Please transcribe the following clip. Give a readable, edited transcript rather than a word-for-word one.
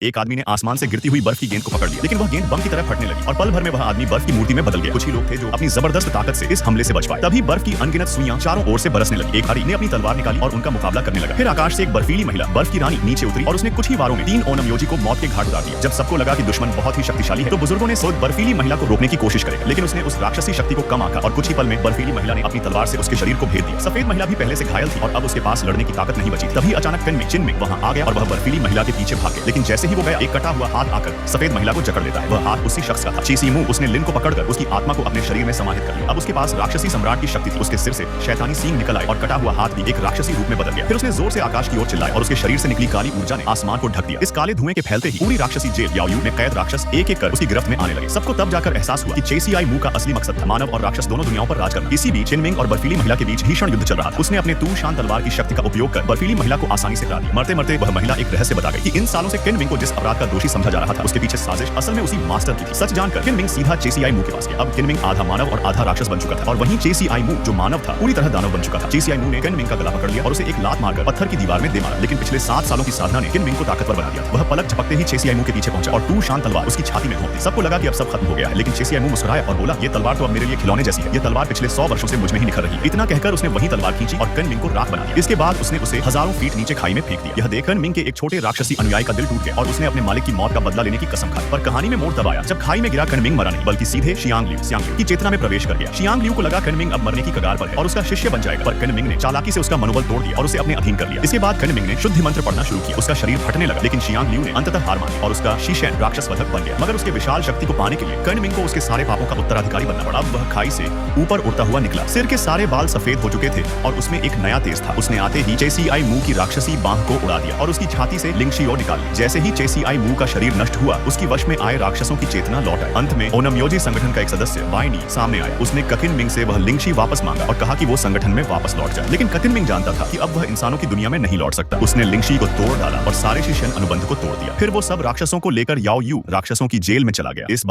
एक आदमी ने आसमान से गिरती हुई बर्फ की गेंद को पकड़ लिया, लेकिन वह गेंद बम की तरह फटने लगी और पल भर में वह आदमी बर्फ की मूर्ति में बदल गया। कुछ ही लोग थे जो अपनी जबरदस्त ताकत से इस हमले से बच पाए। तभी बर्फ की अनगिनत सुइयां चारों ओर से बरसने लगी। एक हारी ने अपनी तलवार निकाली और उनका मुकाबला करने लगा। फिर आकाश से एक बर्फीली महिला, बर्फ की रानी, नीचे उतरी और उसने कुछ ही वारों में 3 ओनम योजी को मौत के घाट उतार दिया। जब सबको लगा कि दुश्मन बहुत ही शक्तिशाली है, तो बुजुर्गों ने सोच बर्फीली महिला को रोकने की कोशिश करेगा, लेकिन उसने उस राक्षसी शक्ति को कम आंका और कुछ ही पल में बर्फीली महिला ने अपनी तलवार से उसके शरीर को भेद दिया। सफेद महिला भी पहले से घायल थी और अब उसके पास लड़ने की ताकत नहीं बची। तभी अचानक चिनमिंग वहां आ गया और वह बर्फीली महिला के पीछे भाग गया। लेकिन जैसे ही वो गया, एक कटा हुआ हाथ आकर सफेद महिला को जकड़ लेता है। वह हाथ उसी शख्स का था। चीसीमू उसने लिन को पकड़कर उसकी आत्मा को अपने शरीर में समाहित कर लिया। अब उसके पास राक्षसी सम्राट की शक्ति थी। उसके सिर से शैतानी सींग निकल आए और कटा हुआ हाथ भी एक राक्षसी रूप में बदल गया। फिर उसने जोर से आकाश की ओर चिल्लाया और उसके शरीर से निकली काली ऊर्जा ने आसमान को ढक दिया। इस काले धुएं के फैलते ही पूरी राक्षसी जेल याओयू में कैद राक्षस एक एक कर उसकी गिरफ्त में आने लगे। सबको तब जाकर एहसास हुआ कि चेसीआई का असली मकसद था मानव और राक्षस दोनों दुनियाओं पर राज करना। इसी बीच चिनमिंग और बर्फीली महिला के बीच भीषण युद्ध चल रहा था। उसने अपने तूशान तलवार की शक्ति का उपयोग कर बर्फीली महिला को आसानी से हरा दिया। मरते मरते वह महिला एक रहस्य बता गई कि इन सालों से किनमिंग को जिस अपराध का दोषी समझा जा रहा था, उसके पीछे साजिश असल में उसी मास्टर की थी। सच जानकर किनमिंग सीधा चेसीआई के पास गया। अब किनमिंग आधा मानव और आधा राक्षस बन चुका था और वहीं चेसीआई जो मानव था पूरी तरह दानव बन चुका था। चेसीआई ने किनमिंग का गला पकड़ लिया और उसे एक लात मारकर पत्थर की दीवार में दे मारा। लेकिन पिछले 7 सालों की साधना ने किनमिंग को ताकतवर बना दिया। वह पलक झपकते ही चेसीआई के पीछे पहुंचा और तूशान तलवार उसकी छाती में घोंप दी। सबको लगा कि अब सब खत्म हो गया है, लेकिन चेसीआई मुस्कुराया और बोला, ये तलवार तो अब मेरे लिए खिलौने जैसी है। ये तलवार पिछले 100 वर्षों से मुझ में ही निखर रही है। इतना कहकर उसने वही तलवार खींची और किनमिंग को राख बना दिया। इसके बाद उसने उसे हजारों फीट नीचे खाई में फेंक दिया। यह देखकर किनमिंग के एक छोटे राक्षसी अनुयायी का दिल टूट गया और उसने अपने मालिक की मौत का बदला लेने की कसम खाई। पर कहानी में मोड़ तब आया जब खाई में गिरा किनमिंग मरा नहीं, बल्कि सीधे शियांग लियू की चेतना में प्रवेश कर गया। शियांग लियू को लगा किनमिंग अब मरने की कगार पर है और उसका शिष्य बन जाएगा, पर किनमिंग ने चालाकी से उसका मनोबल तोड़ दिया और उसे अपने अधीन कर लिया। इसके बाद किनमिंग ने शुद्धि मंत्र पढ़ना शुरू किया। उसका शरीर फटने लगा, लेकिन शियांग लियू ने अंततः हार मानी और उसका शीशेन राक्षस वधक बन गया। मगर उसके विशाल शक्ति को पाने के लिए किनमिंग को उसके सारे पापों का उत्तराधिकारी बनना पड़ा। अब वह खाई से ऊपर उड़ता हुआ निकला। सिर के सारे बाल सफेद हो चुके थे और उसमें एक नया तेज था। उसने आते ही चेसीआई की राक्षसी बांह को उड़ा दिया और उसकी छाती से लिंगशियो निकाल ली। जैसे ही चेसीआई का शरीर नष्ट हुआ, उसकी वश में आए राक्षसों की चेतना लौट आई। अंत में ओनमयोजी संगठन का एक सदस्य वाइनी सामने आया। उसने किनमिंग से वह लिंगशी वापस मांगा और कहा कि वो संगठन में वापस लौट जाए। लेकिन किनमिंग जानता था कि अब वह इंसानों की दुनिया में नहीं लौट सकता। उसने लिंगशी को तोड़ डाला और सारे शिशन अनुबंध को तोड़ दिया। फिर वो सब राक्षसों को लेकर याओयू राक्षसों की जेल में चला गया। इस बार